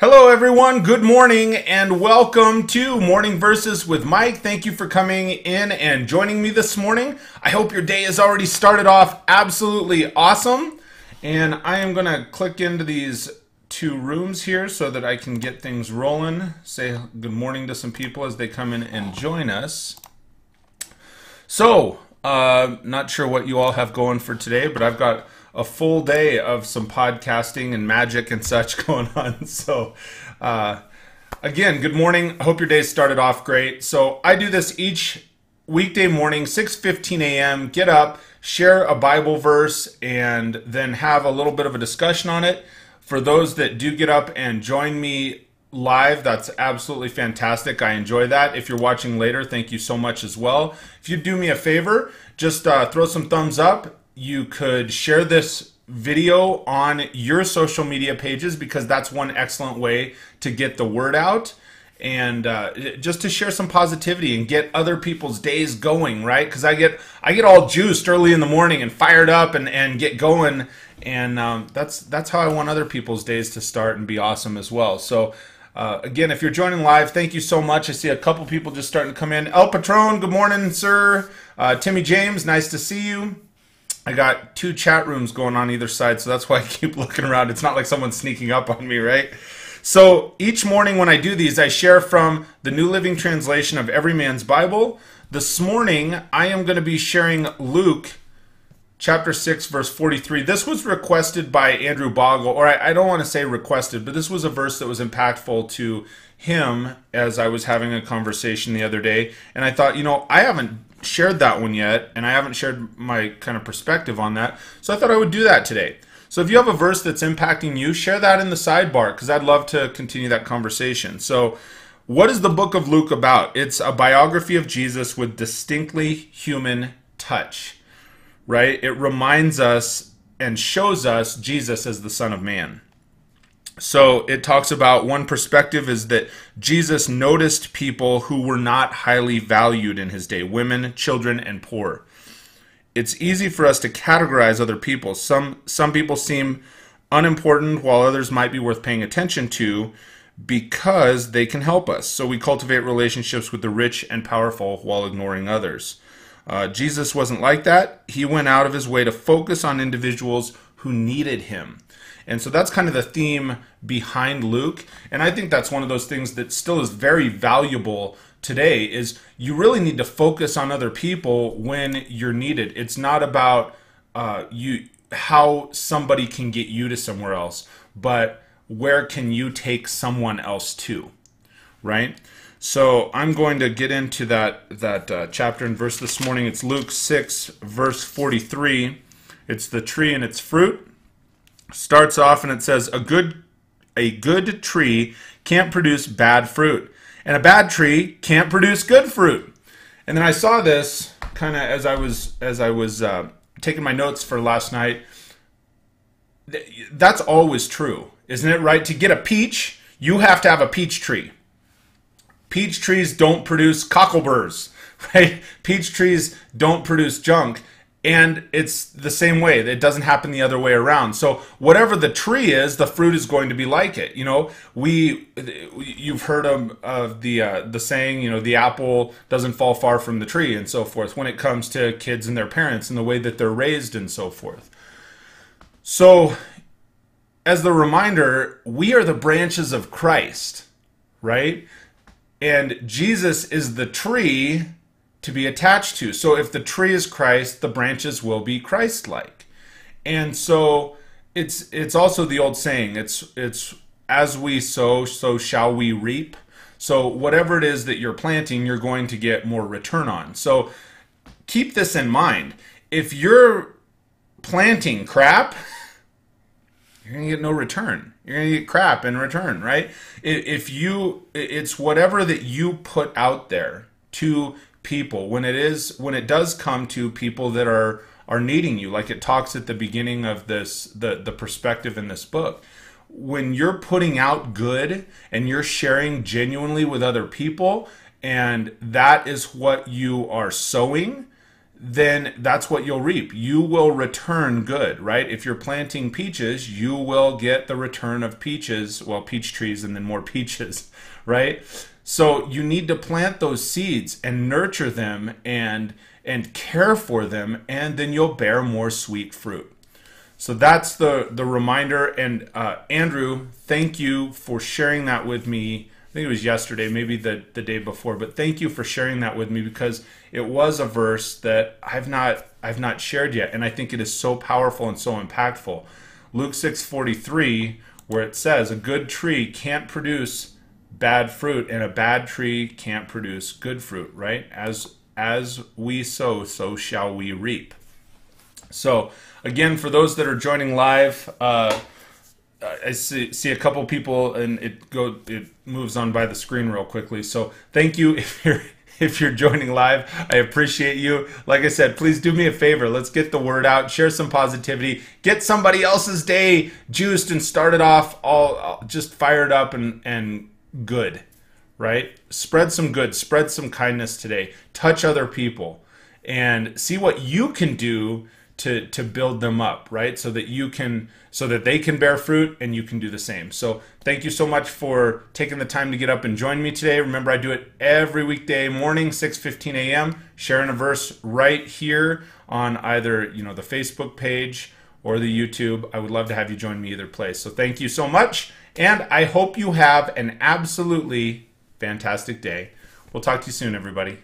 Hello everyone, good morning and welcome to Morning Verses with Mike. Thank you for coming in and joining me this morning. I hope your day has already started off absolutely awesome. And I am going to click into these two rooms here so that I can get things rolling. Say good morning to some people as they come in and join us. So, not sure what you all have going for today, but I've got a full day of some podcasting and magic and such going on. So again, good morning. I hope your day started off great. So I do this each weekday morning, 6:15 a.m. Get up, share a Bible verse, and then have a little bit of a discussion on it. For those that do get up and join me live, that's absolutely fantastic. I enjoy that. If you're watching later, thank you so much as well. If you do me a favor, just throw some thumbs up. You could share this video on your social media pages because that's one excellent way to get the word out and just to share some positivity and get other people's days going, right? Because I get all juiced early in the morning and fired up and get going, and that's how I want other people's days to start and be awesome as well. So again, if you're joining live, thank you so much. I see a couple people just starting to come in. El Patron, good morning, sir. Timmy James, nice to see you. I got two chat rooms going on either side, so that's why I keep looking around. It's not like someone's sneaking up on me, right? So each morning when I do these, I share from the New Living Translation of Every Man's Bible. This morning, I am going to be sharing Luke chapter 6, verse 43. This was requested by Andrew Boggle, or I don't want to say requested, but this was a verse that was impactful to him as I was having a conversation the other day. And I thought, I haven't shared that one yet, and I haven't shared my kind of perspective on that, so I thought I would do that today. So if you have a verse that's impacting you, share that in the sidebar because I'd love to continue that conversation. So what is the book of Luke about? It's a biography of Jesus with distinctly human touch, right? It reminds us and shows us Jesus as the Son of Man. So it talks about one perspective is that Jesus noticed people who were not highly valued in his day, women, children, and poor. It's easy for us to categorize other people. Some people seem unimportant while others might be worth paying attention to because they can help us. So we cultivate relationships with the rich and powerful while ignoring others. Jesus wasn't like that. He went out of his way to focus on individuals who needed him. And so that's kind of the theme behind Luke. And I think that's one of those things that still is very valuable today is you really need to focus on other people when you're needed. It's not about how somebody can get you to somewhere else, but where can you take someone else to, right? So I'm going to get into that chapter and verse this morning. It's Luke 6, verse 43. It's the tree and its fruit. Starts off and it says, a good tree can't produce bad fruit, and a bad tree can't produce good fruit. And then I saw this kind of as I was taking my notes for last night. That's always true, isn't it? Right? To get a peach, you have to have a peach tree. Peach trees don't produce cockleburs, right? Peach trees don't produce junk. And it's the same way. It doesn't happen the other way around. So whatever the tree is, the fruit is going to be like it. You've heard of the saying, the apple doesn't fall far from the tree and so forth when it comes to kids and their parents and the way that they're raised and so forth. So as the reminder, we are the branches of Christ, right? And Jesus is the tree to be attached to. So if the tree is Christ, the branches will be Christ-like. And so it's also the old saying, it's as we sow, so shall we reap. So whatever it is that you're planting, you're going to get more return on. So keep this in mind. If you're planting crap, you're going to get no return. You're going to get crap in return, right? It's whatever that you put out there to people when it does come to people that are needing you, like it talks at the beginning of this, the perspective in this book. When you're putting out good and you're sharing genuinely with other people, and that is what you are sowing, then that's what you'll reap. You will return good, right? If you're planting peaches, you will get the return of peaches, well, peach trees and then more peaches, right? So you need to plant those seeds and nurture them and care for them, and then you'll bear more sweet fruit. So that's the reminder. And Andrew, thank you for sharing that with me. I think it was yesterday, maybe the day before, but thank you for sharing that with me, because it was a verse that I've not shared yet, and I think it is so powerful and so impactful. Luke 6:43, where it says, "A good tree can't produce bad fruit, and a bad tree can't produce good fruit," right? As we sow, so shall we reap. So again, for those that are joining live, I see a couple people, and it moves on by the screen real quickly. So thank you if you're joining live. I appreciate you. Like I said, please do me a favor. Let's get the word out. Share some positivity. Get somebody else's day juiced and started off all just fired up and good, right? Spread some good. Spread some kindness today. Touch other people and see what you can do to build them up, right? So that they can bear fruit and you can do the same. So thank you so much for taking the time to get up and join me today. Remember, I do it every weekday morning, 6:15 a.m., sharing a verse right here on either, the Facebook page or the YouTube. I would love to have you join me either place. So thank you so much, and I hope you have an absolutely fantastic day. We'll talk to you soon, everybody.